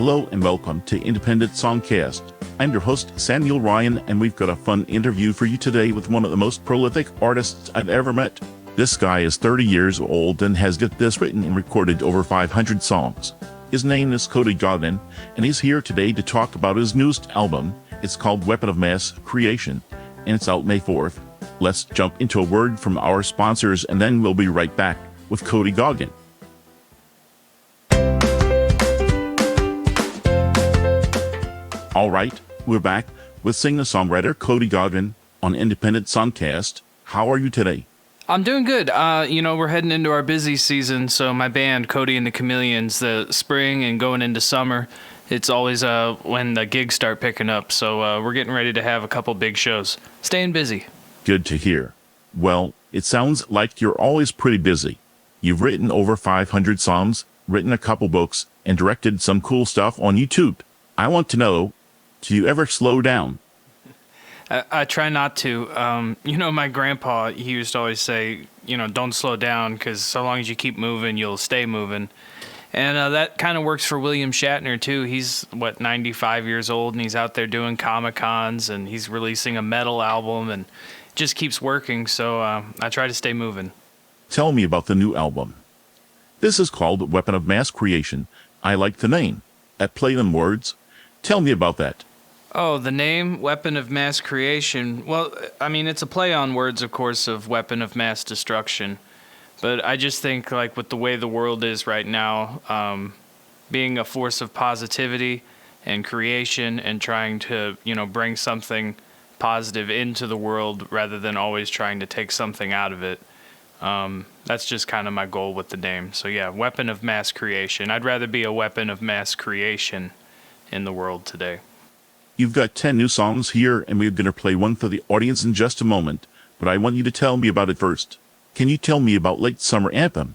Hello and welcome to Independent Songcast. I'm your host, Samuel Ryan, and we've got a fun interview for you today with one of the most prolific artists I've ever met. This guy is 30 years old and has got this written and recorded over 500 songs. His name is Cody Goggin, and he's here today to talk about his newest album. It's called Weapon of Mass Creation, and it's out May 4th. Let's jump into a word from our sponsors, and then we'll be right back with Cody Goggin. All right, we're back with singer-songwriter Cody Goggin on Independent Songcast. How are you today? I'm doing good. We're heading into our busy season, so my band, Cody and the Chameleons, the spring and going into summer, it's always when the gigs start picking up, so we're getting ready to have a couple big shows. Staying busy. Good to hear. Well, it sounds like you're always pretty busy. You've written over 500 songs, written a couple books, and directed some cool stuff on YouTube. I want to know, do you ever slow down? I try not to. My grandpa, he used to always say, don't slow down, because so long as you keep moving, you'll stay moving. And that kind of works for William Shatner, too. He's, 95 years old, and he's out there doing Comic-Cons, and he's releasing a metal album, and just keeps working, so I try to stay moving. Tell me about the new album. This is called Weapon of Mass Creation. I like the name. At Play Them Words. Tell me about that. Oh, the name, Weapon of Mass Creation. Well, it's a play on words, of course, of Weapon of Mass Destruction. But I just think, with the way the world is right now, being a force of positivity and creation and trying to, bring something positive into the world rather than always trying to take something out of it. That's just kind of my goal with the name. So, yeah, Weapon of Mass Creation. I'd rather be a weapon of mass creation in the world today. You've got 10 new songs here, and we're going to play one for the audience in just a moment, but I want you to tell me about it first. Can you tell me about Late Summer Anthem?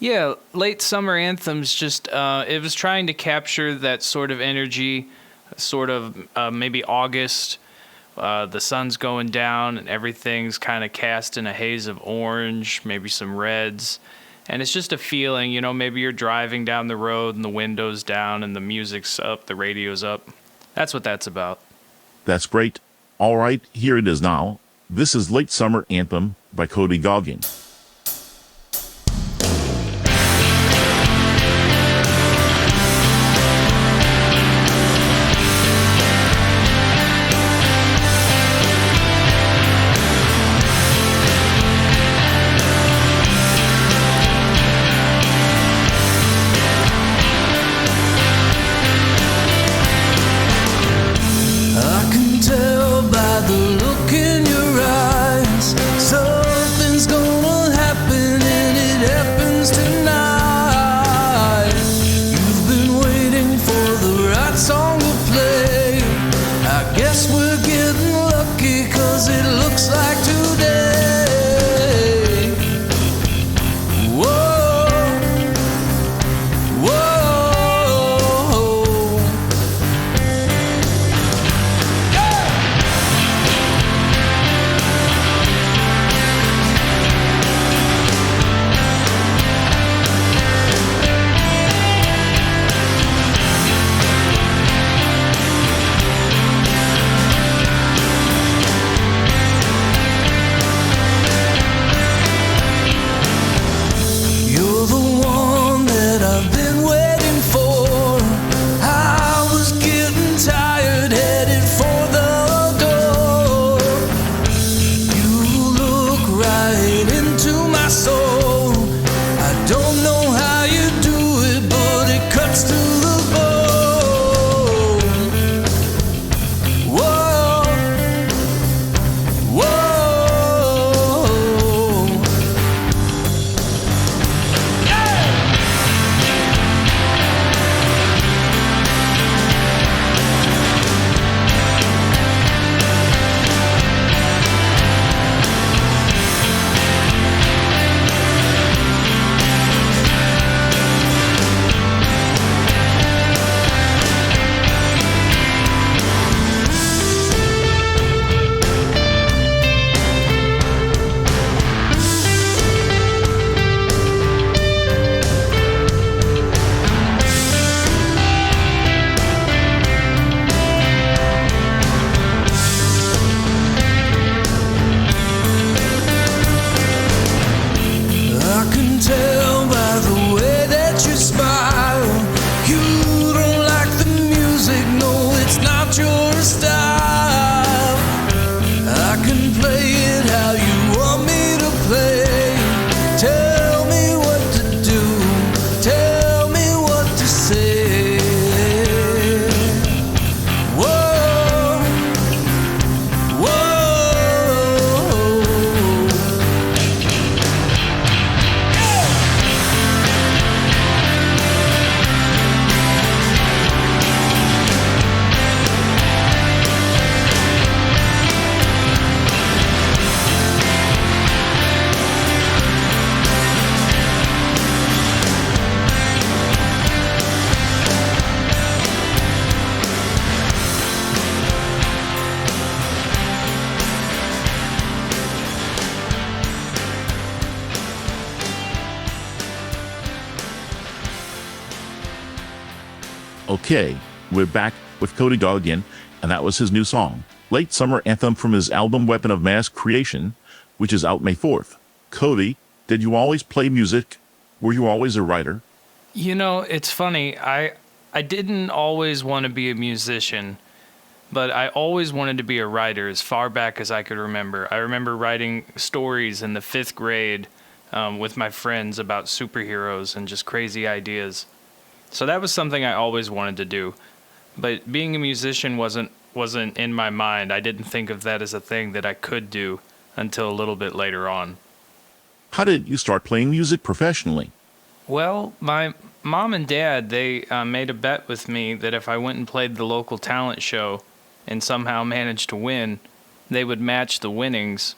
Yeah, Late Summer Anthem's just, it was trying to capture that sort of energy, maybe August, the sun's going down and everything's kind of cast in a haze of orange, maybe some reds. And it's just a feeling, maybe you're driving down the road and the window's down and the music's up, the radio's up. That's what that's about. That's great. All right, here it is now. This is Late Summer Anthem by Cody Goggin. I can tell by the look in your eyes, something's gonna Okay, we're back with Cody Goggin, and that was his new song, Late Summer Anthem from his album Weapon of Mass Creation, which is out May 4th. Cody, did you always play music? Were you always a writer? You know, it's funny. I didn't always want to be a musician, but I always wanted to be a writer as far back as I could remember. I remember writing stories in the 5th grade with my friends about superheroes and just crazy ideas. So that was something I always wanted to do. But being a musician wasn't in my mind. I didn't think of that as a thing that I could do until a little bit later on. How did you start playing music professionally? Well, my mom and dad, they made a bet with me that if I went and played the local talent show and somehow managed to win, they would match the winnings.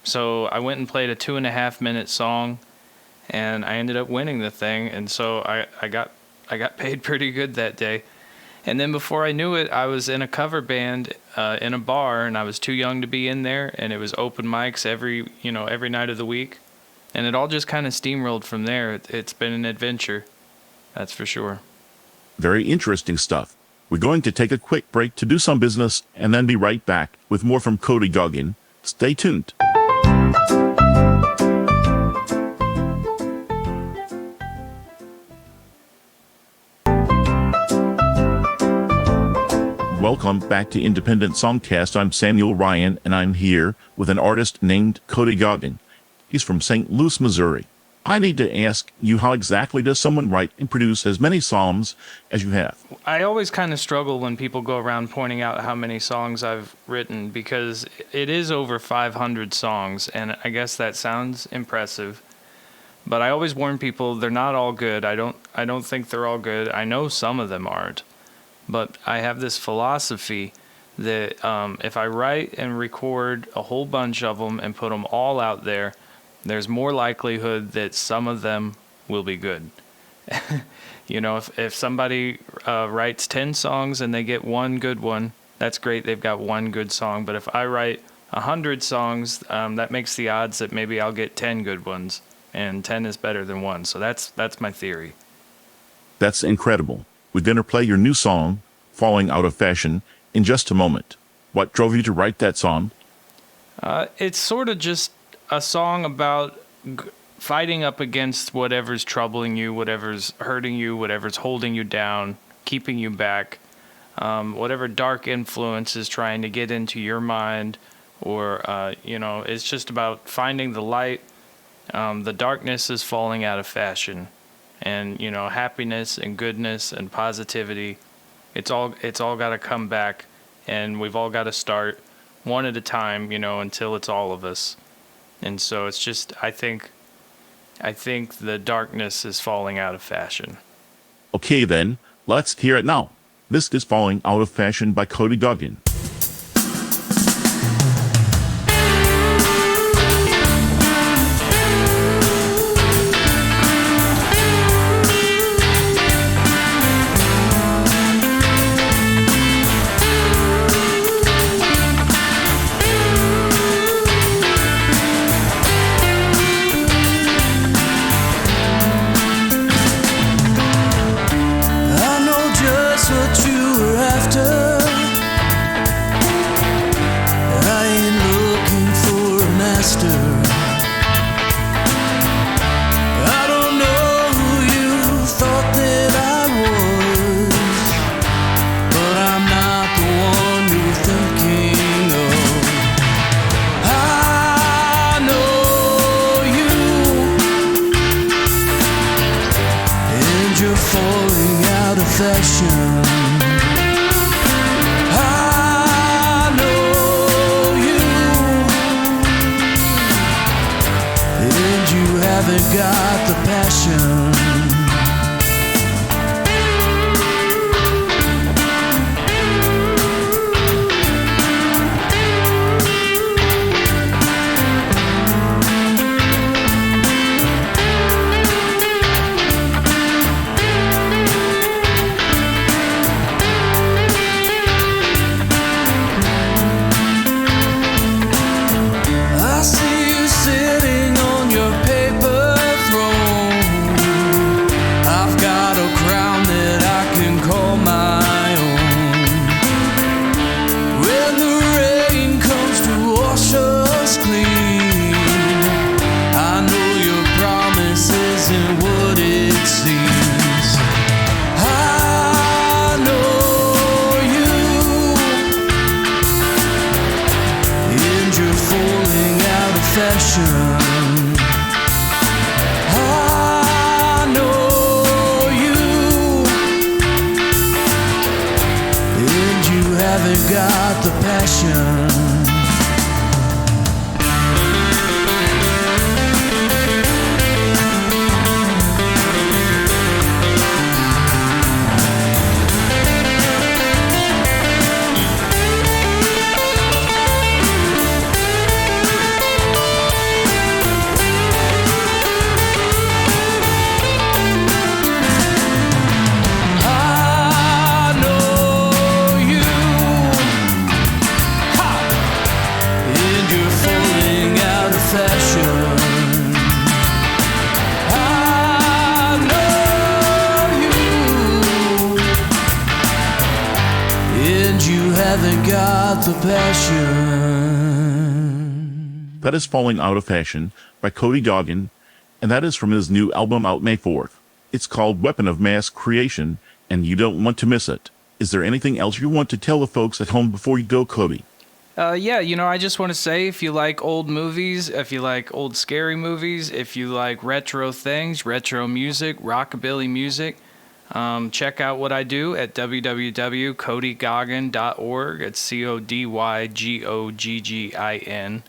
So I went and played a 2.5-minute song, and I ended up winning the thing. And so I got paid pretty good that day. And then before I knew it, I was in a cover band in a bar, and I was too young to be in there. And it was open mics every night of the week. And it all just kind of steamrolled from there. It's been an adventure, that's for sure. Very interesting stuff. We're going to take a quick break to do some business and then be right back with more from Cody Goggin. Stay tuned. Welcome back to Independent Songcast. I'm Samuel Ryan, and I'm here with an artist named Cody Goggin. He's from St. Louis, Missouri. I need to ask you, how exactly does someone write and produce as many songs as you have? I always kind of struggle when people go around pointing out how many songs I've written, because it is over 500 songs, and I guess that sounds impressive. But I always warn people they're not all good. I don't think they're all good. I know some of them aren't. But I have this philosophy that if I write and record a whole bunch of them and put them all out there, there's more likelihood that some of them will be good. If somebody writes 10 songs and they get one good one, that's great. They've got one good song. But if I write 100 songs, that makes the odds that maybe I'll get 10 good ones, and 10 is better than one. So that's my theory. That's incredible. We're going to play your new song, Falling Out of Fashion, in just a moment. What drove you to write that song? It's sort of just a song about fighting up against whatever's troubling you, whatever's hurting you, whatever's holding you down, keeping you back, whatever dark influence is trying to get into your mind, or, it's just about finding the light. The darkness is falling out of fashion, and, happiness and goodness and positivity, it's all got to come back, and we've all got to start one at a time, until it's all of us. And so it's just, I think the darkness is falling out of fashion. Okay then, let's hear it now. This is Falling Out of Fashion by Cody Goggin. What you were after. I ain't looking for a master. I don't know who you thought that I was, but I'm not the one you're thinking of. I know you, and you're falling out of fashion. Haven't got the passion. I see you sitting on your paper throne. the passion. That is Falling Out of Fashion by Cody Goggin, and that is from his new album out May 4th. It's called Weapon of Mass Creation, and you don't want to miss it. Is there anything else you want to tell the folks at home before you go, Cody? Yeah, I just want to say, if you like old movies, if you like old scary movies, if you like retro things, retro music, rockabilly music, check out what I do at www.codygoggin.org. It's CODYGOGGIN.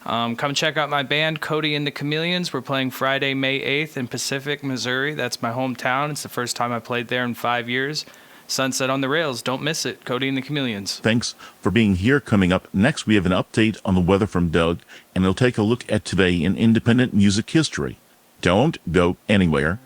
Come check out my band, Cody and the Chameleons. We're playing Friday, May 8th in Pacific, Missouri. That's my hometown. It's the first time I played there in 5 years. Sunset on the Rails. Don't miss it. Cody and the Chameleons. Thanks for being here. Coming up next, we have an update on the weather from Doug, and we'll take a look at today in independent music history. Don't go anywhere.